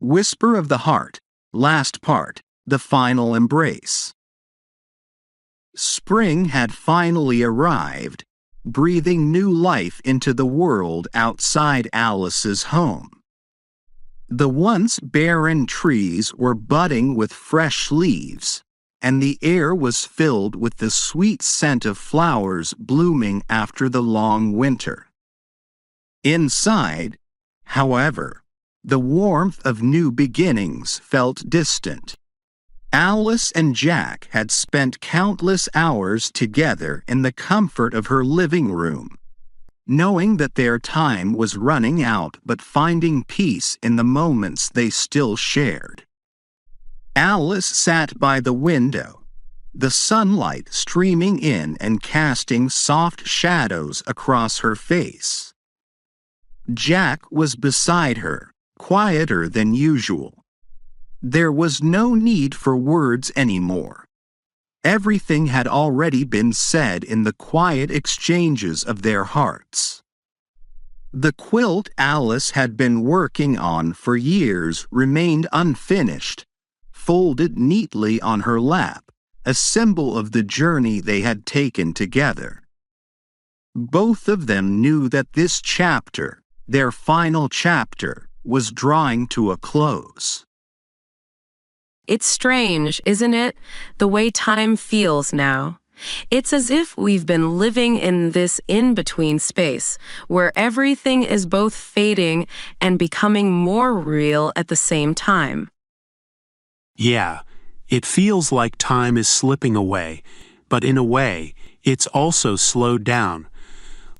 Whisper of the Heart, last part, the final embrace. Spring had finally arrived, breathing new life into the world outside Alice's home. The once barren trees were budding with fresh leaves, and the air was filled with the sweet scent of flowers blooming after the long winter. Inside, however, the warmth of new beginnings felt distant. Alice and Jack had spent countless hours together in the comfort of her living room, knowing that their time was running out but finding peace in the moments they still shared. Alice sat by the window, the sunlight streaming in and casting soft shadows across her face. Jack was beside her, quieter than usual. There was no need for words anymore. Everything had already been said in the quiet exchanges of their hearts. The quilt Alice had been working on for years remained unfinished, folded neatly on her lap, a symbol of the journey they had taken together. Both of them knew that this chapter, their final chapter, was drawing to a close. It's strange, isn't it, the way time feels now? It's as if we've been living in this in-between space, where everything is both fading and becoming more real at the same time. Yeah, it feels like time is slipping away, but in a way, it's also slowed down.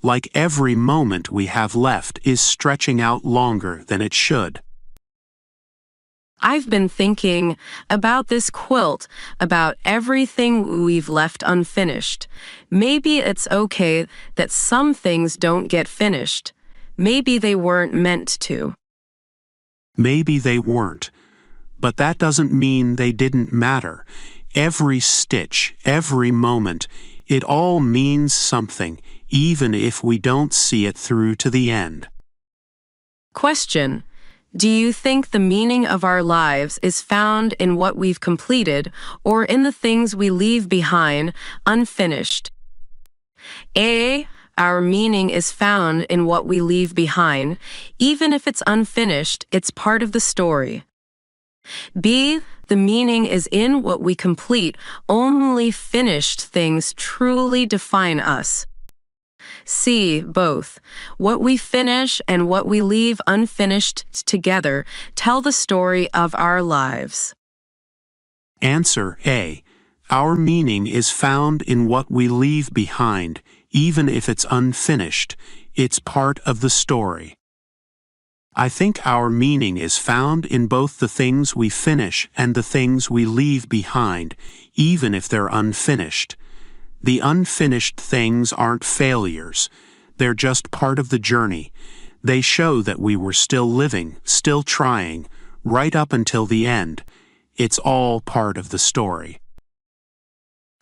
Like every moment we have left is stretching out longer than it should. I've been thinking about this quilt, about everything we've left unfinished. Maybe it's okay that some things don't get finished. Maybe they weren't meant to. Maybe they weren't. But that doesn't mean they didn't matter. Every stitch, every moment, it all means something, even if we don't see it through to the end. Question: do you think the meaning of our lives is found in what we've completed or in the things we leave behind unfinished? A. Our meaning is found in what we leave behind. Even if it's unfinished, it's part of the story. B. The meaning is in what we complete. Only finished things truly define us. C. Both. What we finish and what we leave unfinished together tell the story of our lives. Answer A. Our meaning is found in what we leave behind, even if it's unfinished. It's part of the story. I think our meaning is found in both the things we finish and the things we leave behind, even if they're unfinished. The unfinished things aren't failures. They're just part of the journey. They show that we were still living, still trying, right up until the end. It's all part of the story.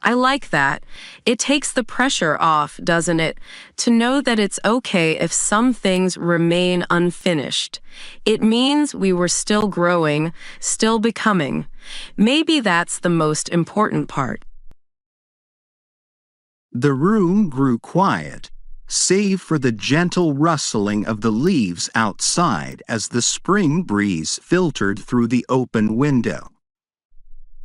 I like that. It takes the pressure off, doesn't it, to know that it's okay if some things remain unfinished. It means we were still growing, still becoming. Maybe that's the most important part. The room grew quiet, save for the gentle rustling of the leaves outside as the spring breeze filtered through the open window.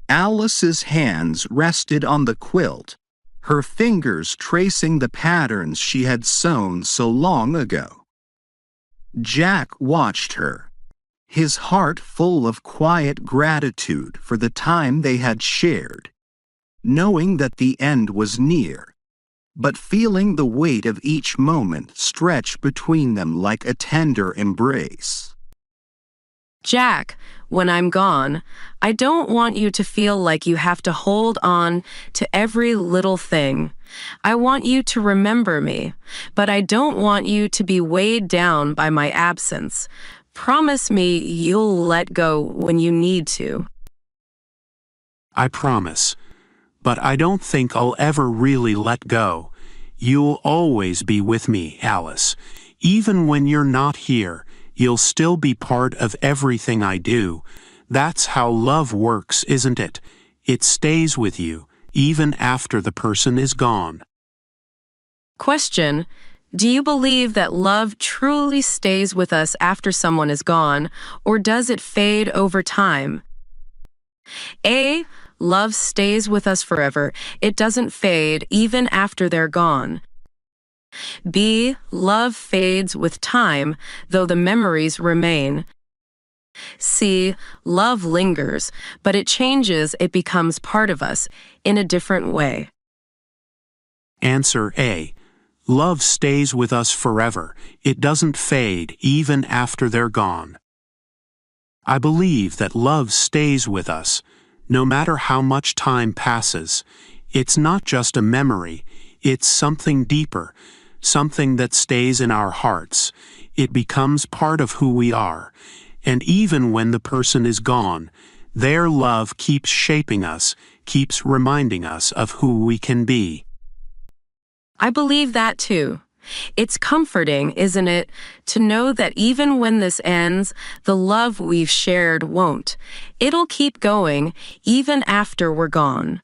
Alice's hands rested on the quilt, her fingers tracing the patterns she had sewn so long ago. Jack watched her, his heart full of quiet gratitude for the time they had shared, knowing that the end was near, but feeling the weight of each moment stretch between them like a tender embrace. Jack, when I'm gone, I don't want you to feel like you have to hold on to every little thing. I want you to remember me, but I don't want you to be weighed down by my absence. Promise me you'll let go when you need to. I promise. But I don't think I'll ever really let go. You'll always be with me, Alice. Even when you're not here, You'll still be part of everything I do. That's how love works, isn't it? It stays with you, even after the person is gone. Question: do you believe that love truly stays with us after someone is gone, or does it fade over time? A. Love stays with us forever. It doesn't fade even after they're gone. B. Love fades with time, though the memories remain. C. Love lingers, but it changes, it becomes part of us in a different way. Answer A. Love stays with us forever. It doesn't fade even after they're gone. I believe that love stays with us, no matter how much time passes. It's not just a memory, it's something deeper, something that stays in our hearts. It becomes part of who we are. And even when the person is gone, their love keeps shaping us, keeps reminding us of who we can be. I believe that too. It's comforting, isn't it, to know that even when this ends, the love we've shared won't. It'll keep going, even after we're gone.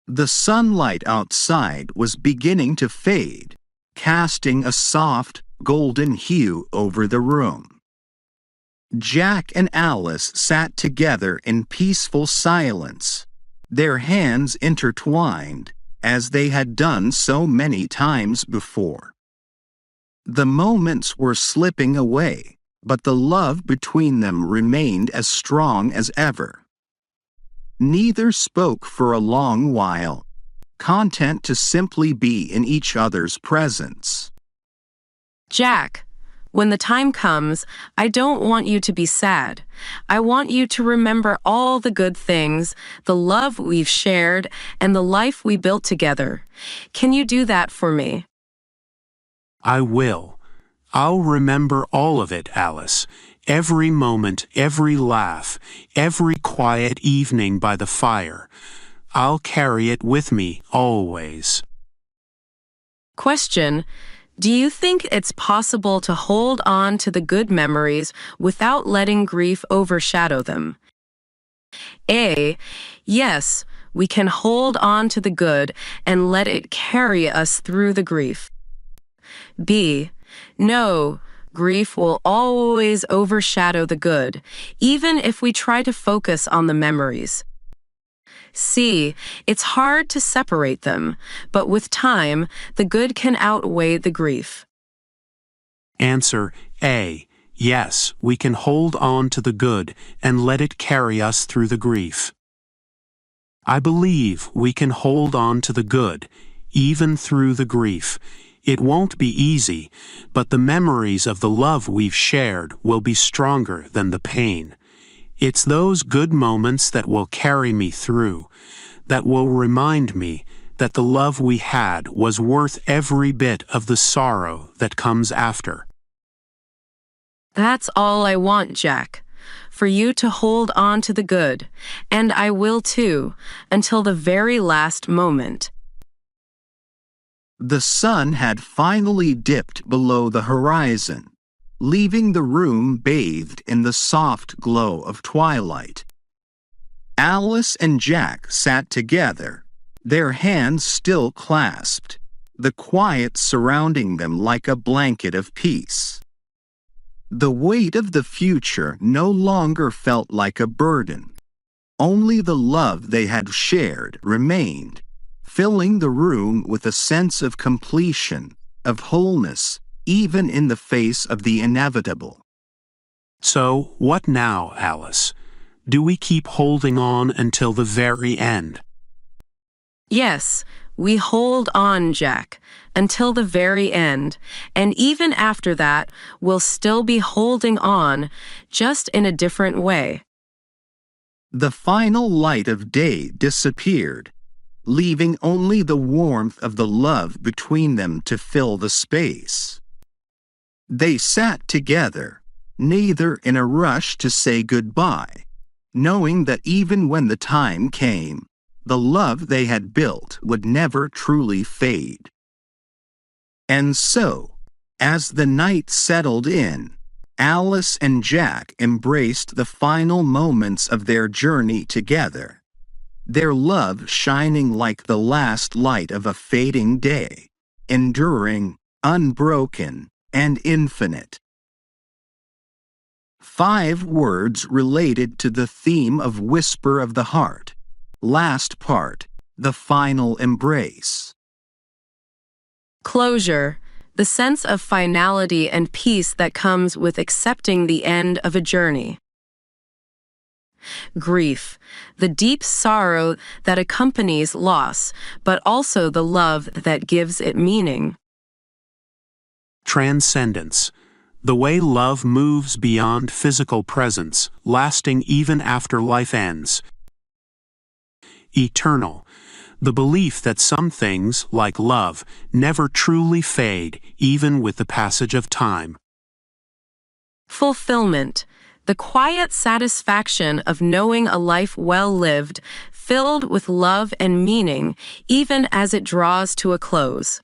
The sunlight outside was beginning to fade, casting a soft, golden hue over the room. Jack and Alice sat together in peaceful silence, their hands intertwined, as they had done so many times before. The moments were slipping away, but the love between them remained as strong as ever. Neither spoke for a long while, content to simply be in each other's presence. Jack, when the time comes, I don't want you to be sad. I want you to remember all the good things, the love we've shared, and the life we built together. Can you do that for me? I will. I'll remember all of it, Alice. Every moment, every laugh, every quiet evening by the fire. I'll carry it with me always. Question: do you think it's possible to hold on to the good memories without letting grief overshadow them? A. Yes, we can hold on to the good and let it carry us through the grief. B. No, grief will always overshadow the good, even if we try to focus on the memories. C. It's hard to separate them, but with time, the good can outweigh the grief. Answer A. Yes, we can hold on to the good and let it carry us through the grief. I believe we can hold on to the good, even through the grief. It won't be easy, but the memories of the love we've shared will be stronger than the pain. It's those good moments that will carry me through, that will remind me that the love we had was worth every bit of the sorrow that comes after. That's all I want, Jack. For you to hold on to the good, and I will too, until the very last moment. The sun had finally dipped below the horizon, leaving the room bathed in the soft glow of twilight. Alice and Jack sat together, their hands still clasped, the quiet surrounding them like a blanket of peace. The weight of the future no longer felt like a burden. Only the love they had shared remained, filling the room with a sense of completion, of wholeness, even in the face of the inevitable. So, what now, Alice? Do we keep holding on until the very end? Yes, we hold on, Jack, until the very end, and even after that, we'll still be holding on, just in a different way. The final light of day disappeared, leaving only the warmth of the love between them to fill the space. They sat together, neither in a rush to say goodbye, knowing that even when the time came, the love they had built would never truly fade. And so, As the night settled in, Alice and Jack embraced the final moments of their journey together, their love shining like the last light of a fading day, enduring, unbroken, and infinite. 5 words related to the theme of Whisper of the Heart. Last part, the final embrace. Closure, the sense of finality and peace that comes with accepting the end of a journey. Grief, the deep sorrow that accompanies loss, but also the love that gives it meaning. Transcendence, the way love moves beyond physical presence, lasting even after life ends. Eternal, the belief that some things, like love, never truly fade, even with the passage of time. Fulfillment, the quiet satisfaction of knowing a life well lived, filled with love and meaning, even as it draws to a close.